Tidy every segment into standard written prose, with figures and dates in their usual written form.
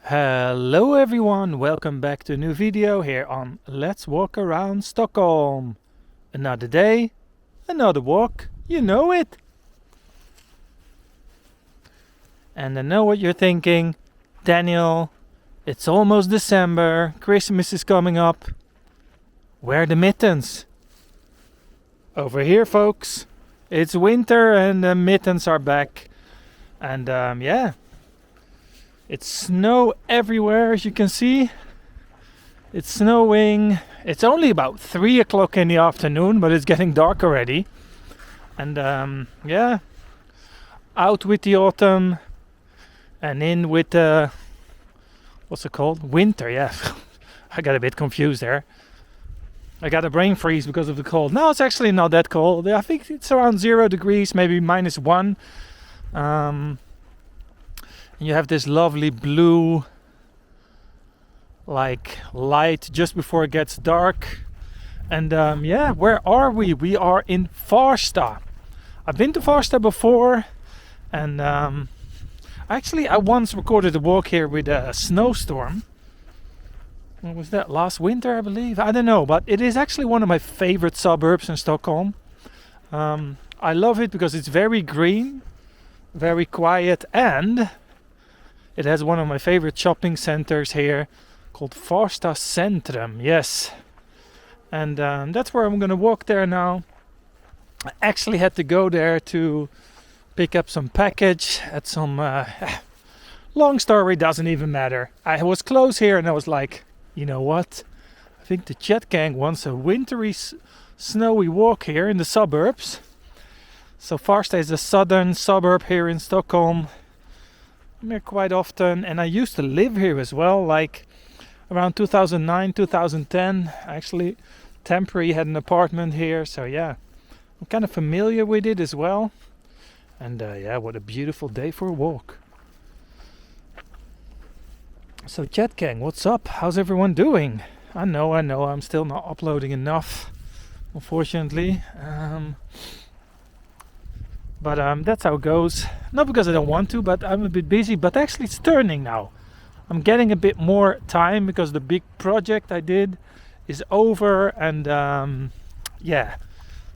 Hello everyone, welcome back to a new video here on Let's Walk Around Stockholm. Another day, another walk, you know it. And I know what you're thinking, Daniel, it's almost December, Christmas is coming up. Where are the mittens? Over here folks, it's winter and the mittens are back. And yeah. It's snow everywhere, as you can see. It's snowing. It's only about 3 o'clock in the afternoon, but it's getting dark already. And yeah, out with the autumn and in with the, what's it called? Winter, yeah. I got a bit confused there. I got a brain freeze because of the cold. No, it's actually not that cold. I think it's around 0 degrees, maybe -1. You have this lovely blue like light just before it gets dark. And yeah, where are we? We are in Farsta. I've been to Farsta before, and actually I once recorded a walk here with a snowstorm. What was that? Last winter, I believe? I don't know, but it is actually one of my favorite suburbs in Stockholm. I love it because it's very green, very quiet, and it has one of my favorite shopping centers here called Farsta Centrum, yes. And that's where I'm gonna walk there now. I actually had to go there to pick up some package at some, long story, doesn't even matter. I was close here and I was like, you know what? I think the Chat Gang wants a wintry, snowy walk here in the suburbs. So Farsta is a southern suburb here in Stockholm. I'm here quite often, and I used to live here as well, like around 2009, 2010. I actually temporarily had an apartment here, so yeah, I'm kind of familiar with it as well. And yeah, what a beautiful day for a walk. So Chat Gang, what's up? How's everyone doing? I know, I'm still not uploading enough, unfortunately. But that's how it goes. Not because I don't want to, but I'm a bit busy. But actually it's turning now. I'm getting a bit more time because the big project I did is over. And yeah,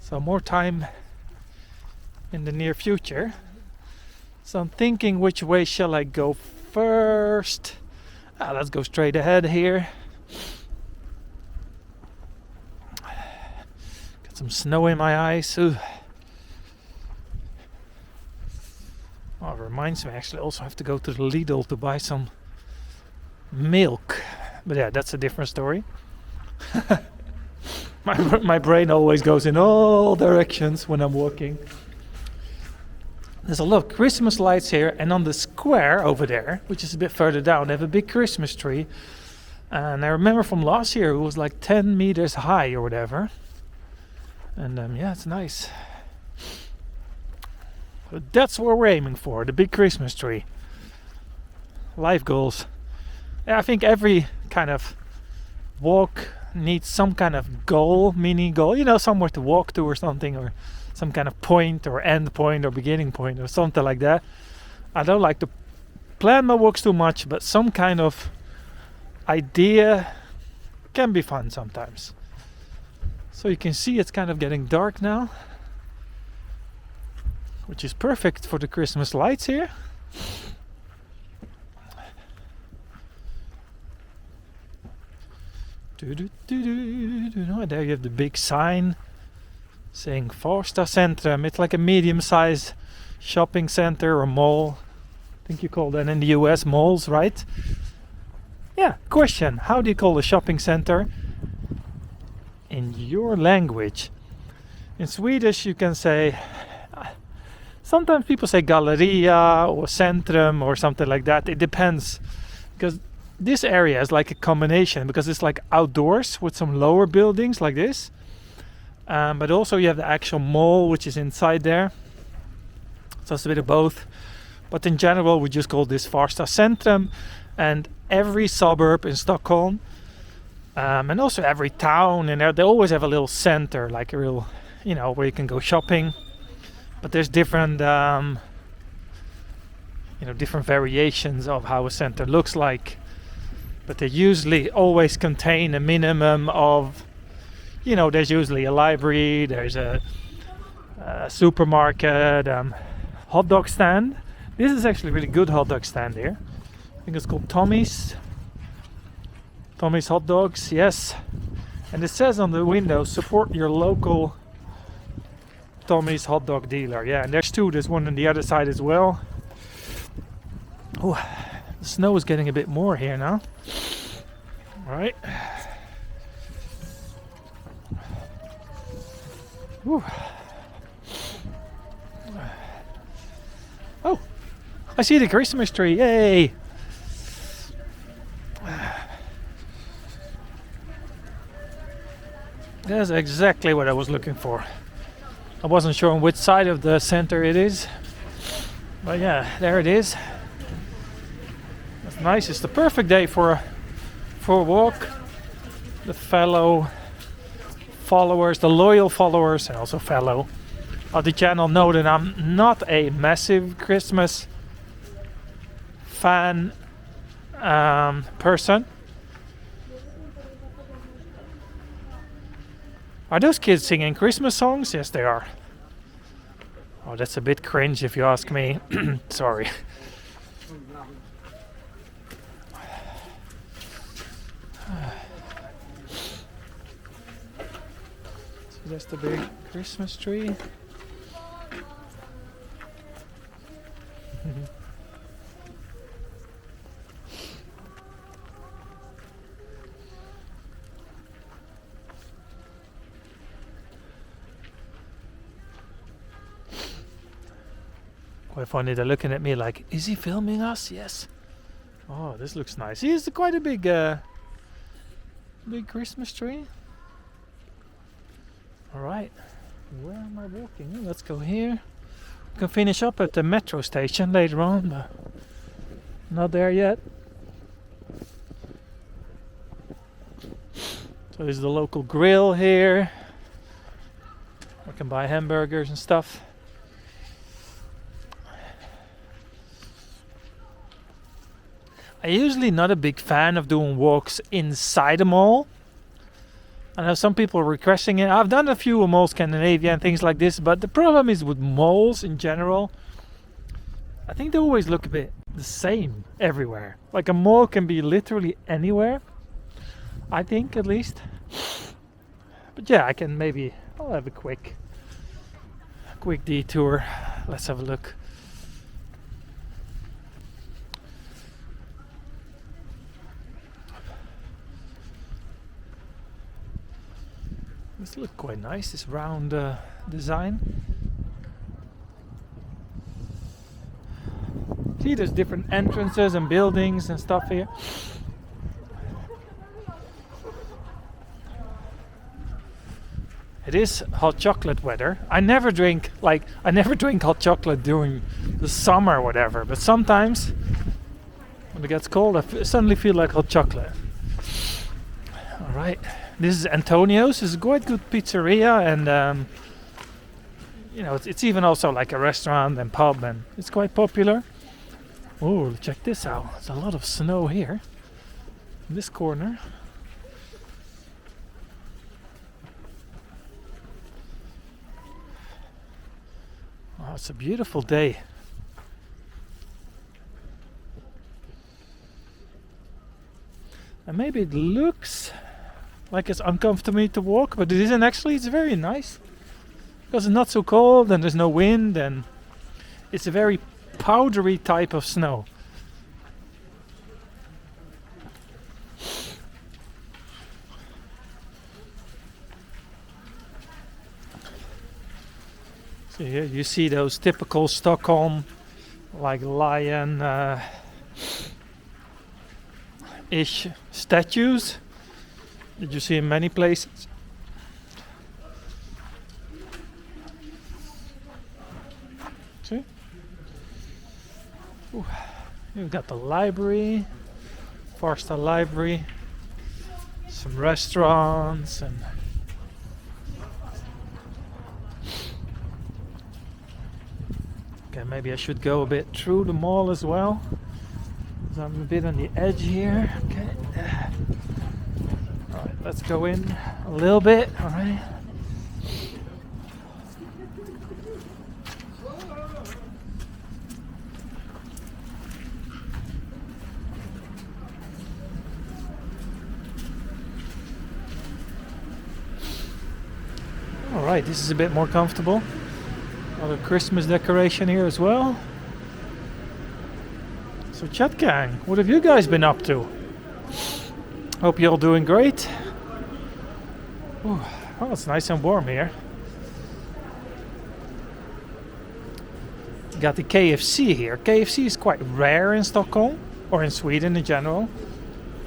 so more time in the near future. So I'm thinking, which way shall I go first? Let's go straight ahead here. Got some snow in my eyes. Ooh. Oh, it reminds me, I actually also have to go to the Lidl to buy some milk. But yeah, that's a different story. my brain always goes in all directions when I'm walking. There's a lot of Christmas lights here, and on the square over there, which is a bit further down, they have a big Christmas tree. And I remember from last year it was like 10 meters high or whatever. And yeah, it's nice. That's what we're aiming for, the big Christmas tree. Life goals. Yeah, I think every kind of walk needs some kind of goal, mini goal, you know, somewhere to walk to or something, or some kind of point or end point or beginning point or something like that. I don't like to plan my walks too much, but some kind of idea can be fun sometimes. So you can see it's kind of getting dark now, which is perfect for the Christmas lights here. There you have the big sign saying Farsta Centrum. It's like a medium-sized shopping center or mall. I think you call that in the US malls, right? Yeah, question. How do you call a shopping center in your language? In Swedish you can say, sometimes people say galleria or centrum or something like that. It depends, because this area is like a combination, because it's like outdoors with some lower buildings like this. But also you have the actual mall, which is inside there. So it's a bit of both. But in general, we just call this Farsta Centrum. And every suburb in Stockholm, and also every town, and they always have a little center, like a real, you know, where you can go shopping. But there's different different variations of how a center looks like, but they usually always contain a minimum of, there's usually a library, there's a supermarket, hot dog stand. This is actually a really good hot dog stand here. I think it's called Tommy's hot dogs, yes. And it says on the window, support your local Tommy's hot dog dealer. Yeah, and there's two. There's one on the other side as well. Oh, the snow is getting a bit more here now. All right. Whew. Oh, I see the Christmas tree. Yay! That's exactly what I was looking for. I wasn't sure on which side of the center it is, but yeah, there it is. That's nice. It's the perfect day for a walk. The fellow followers, the loyal followers, and also fellow of the channel know that I'm not a massive Christmas fan person. Are those kids singing Christmas songs? Yes, they are. Oh, that's a bit cringe if you ask me. Sorry. So that's the big Christmas tree. Quite funny, they're looking at me like, is he filming us? Yes. Oh, this looks nice. It's quite a big Christmas tree. Alright, where am I walking? Let's go here. We can finish up at the metro station later on, but not there yet. So there's the local grill here. I can buy hamburgers and stuff. I'm usually not a big fan of doing walks inside a mall. I know some people are requesting it. I've done a few malls, Scandinavia and things like this, but the problem is with malls in general, I think they always look a bit the same everywhere. Like a mall can be literally anywhere, I think, at least. But yeah, I'll have a quick detour. Let's have a look. This looks quite nice, this round design. See, there's different entrances and buildings and stuff here. It is hot chocolate weather. I never drink hot chocolate during the summer or whatever, but sometimes when it gets cold I suddenly feel like hot chocolate. Alright. This is Antonio's. It's a quite good pizzeria, and it's even also like a restaurant and pub, and it's quite popular. Oh, check this out! There's a lot of snow here in this corner. Oh, it's a beautiful day. And maybe it looks like it's uncomfortable to walk, but it isn't actually. It's very nice because it's not so cold and there's no wind, and it's a very powdery type of snow. So here you see those typical Stockholm, like lion ish statues that you see in many places. See? Ooh. You've got the library, Farsta library, some restaurants, and Okay, maybe I should go a bit through the mall as well. So I'm a bit on the edge here. Okay. Alright, let's go in a little bit. Alright. Alright, this is a bit more comfortable. Other Christmas decoration here as well. So chat gang, what have you guys been up to? Hope you're all doing great. Ooh, well, it's nice and warm here. Got the KFC here. KFC is quite rare in Stockholm, or in Sweden in general.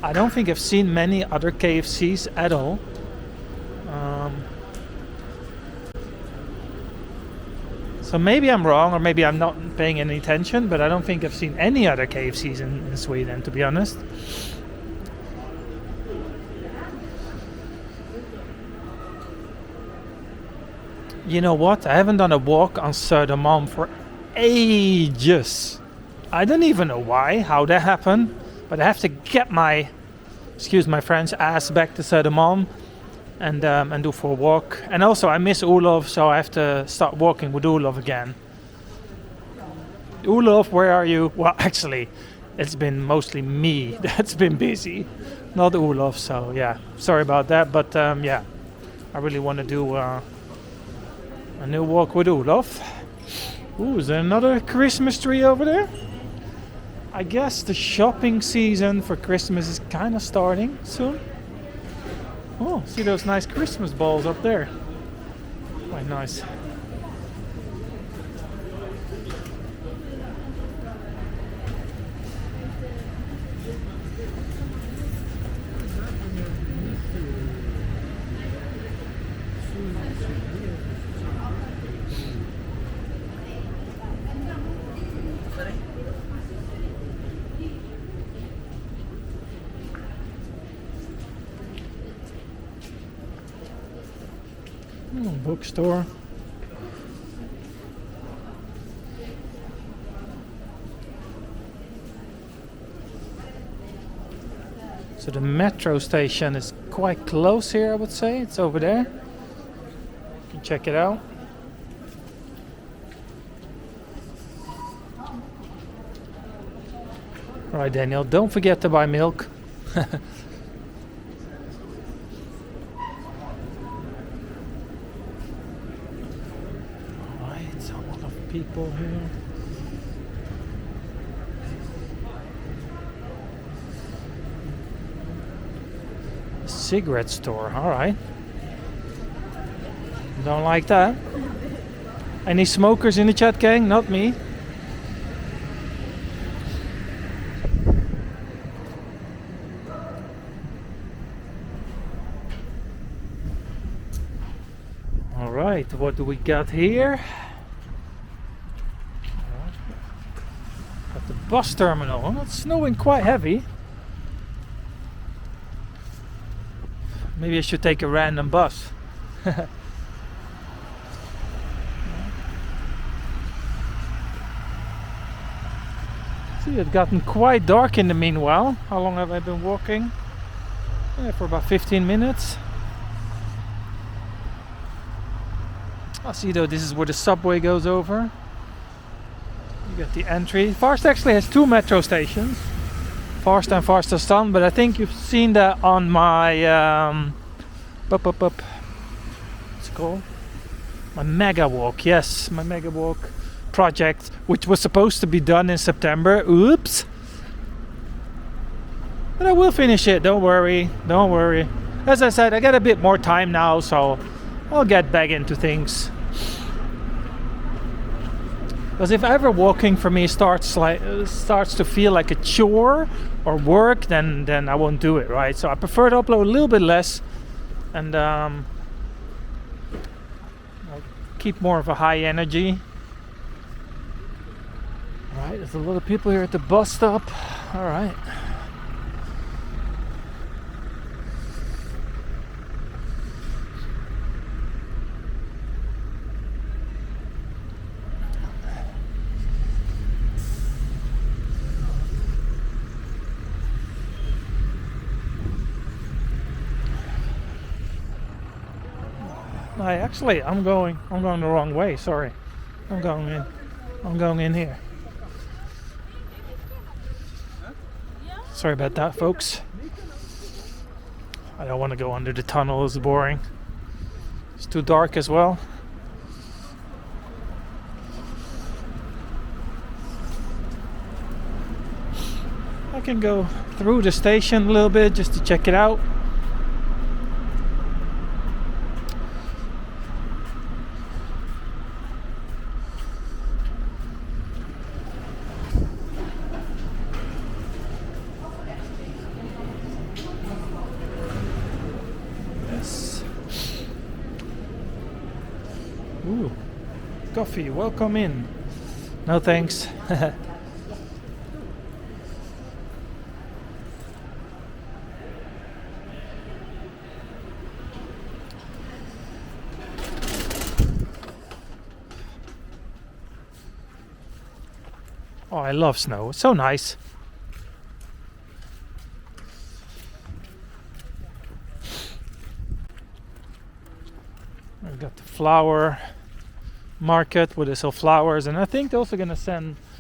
I don't think I've seen many other KFCs at all. So maybe I'm wrong, or maybe I'm not paying any attention, but I don't think I've seen any other KFCs in Sweden, to be honest. You know what? I haven't done a walk on Södermalm for ages. I don't even know why, how that happened, but I have to get my, excuse my French, ass back to Södermalm and do for a walk. And also I miss Olof, so I have to start walking with Olof again. Olof, where are you? Well, actually, it's been mostly me that's been busy, not Olof, so yeah, sorry about that, but yeah, I really want to do a new walk with Olof. Ooh, is there another Christmas tree over there? I guess the shopping season for Christmas is kind of starting soon. Oh, see those nice Christmas balls up there. Quite nice. Bookstore. So the metro station is quite close here, I would say. It's over there. You can check it out. Alright, Daniel, don't forget to buy milk. People here. Cigarette store, alright. Don't like that. Any smokers in the chat gang? Not me. Alright, what do we got here? At the bus terminal. Oh, it's snowing quite heavy. Maybe I should take a random bus. See, it's gotten quite dark in the meanwhile. How long have I been walking? Yeah, for about 15 minutes. I see though, this is where the subway goes over. You get the entry. Farsta actually has two metro stations. Farsta and Farsta Centrum, but I think you've seen that on my what's it called? My mega walk. Yes, my mega walk project, which was supposed to be done in September. Oops. But I will finish it, don't worry, don't worry. As I said, I got a bit more time now, so I'll get back into things. Because if ever walking for me starts to feel like a chore or work, then I won't do it, right? So I prefer to upload a little bit less and I'll keep more of a high energy. Alright, there's a lot of people here at the bus stop. Alright. I'm going the wrong way. Sorry, I'm going in here. Sorry about that, folks. I don't want to go under the tunnel. It's boring. It's too dark as well. I can go through the station a little bit just to check it out. Yes. Ooh, coffee, welcome in. No thanks. Oh, I love snow. It's so nice. We've got the flower market where they sell flowers, and I think they're also gonna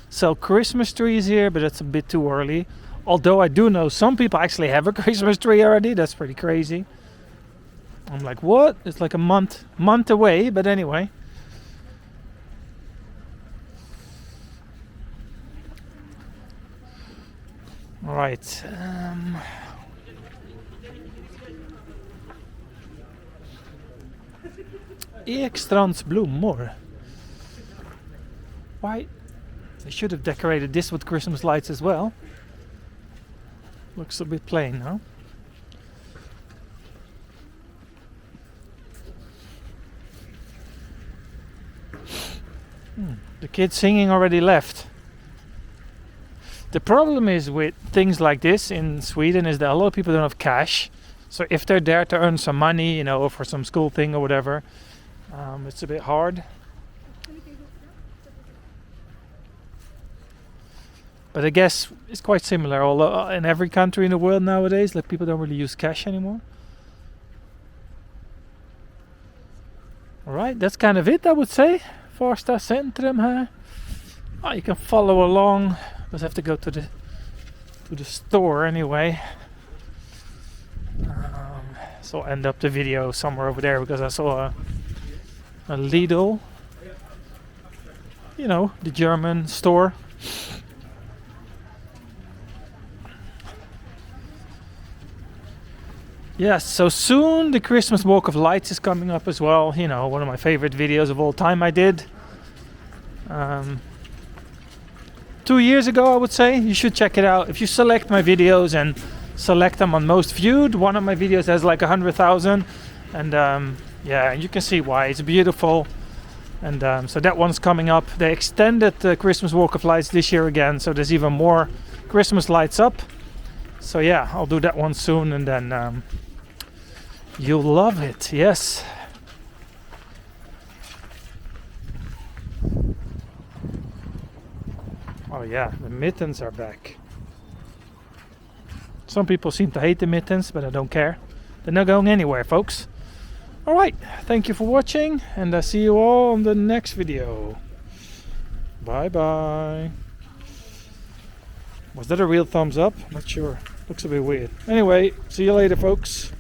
sell Christmas trees here, but it's a bit too early. Although I do know some people actually have a Christmas tree already. That's pretty crazy. I'm like, what? It's like a month away, but anyway. All right. Ekstrands blommor. Why? They should have decorated this with Christmas lights as well. Looks a bit plain now. The kids singing already left. The problem is with things like this in Sweden is that a lot of people don't have cash. So if they're there to earn some money, you know, for some school thing or whatever, it's a bit hard. But I guess it's quite similar. Although in every country in the world nowadays, like people don't really use cash anymore. All right, that's kind of it, I would say. Farsta Centrum here. Oh, you can follow along. Because I have to go to the store anyway. So I'll end up the video somewhere over there because I saw a Lidl. You know, the German store. Yes, so soon the Christmas Walk of Lights is coming up as well. You know, one of my favorite videos of all time I did. 2 years ago, I would say. You should check it out. If you select my videos and select them on most viewed, one of my videos has like 100,000. And yeah, you can see why. It's beautiful. And so that one's coming up. They extended the Christmas Walk of Lights this year again. So there's even more Christmas lights up. So yeah, I'll do that one soon. And then you'll love it. Yes. Oh yeah, the mittens are back. Some people seem to hate the mittens, but I don't care. They're not going anywhere, folks. Alright, thank you for watching, and I'll see you all on the next video. Bye bye. Was that a real thumbs up? Not sure. Looks a bit weird. Anyway, see you later, folks.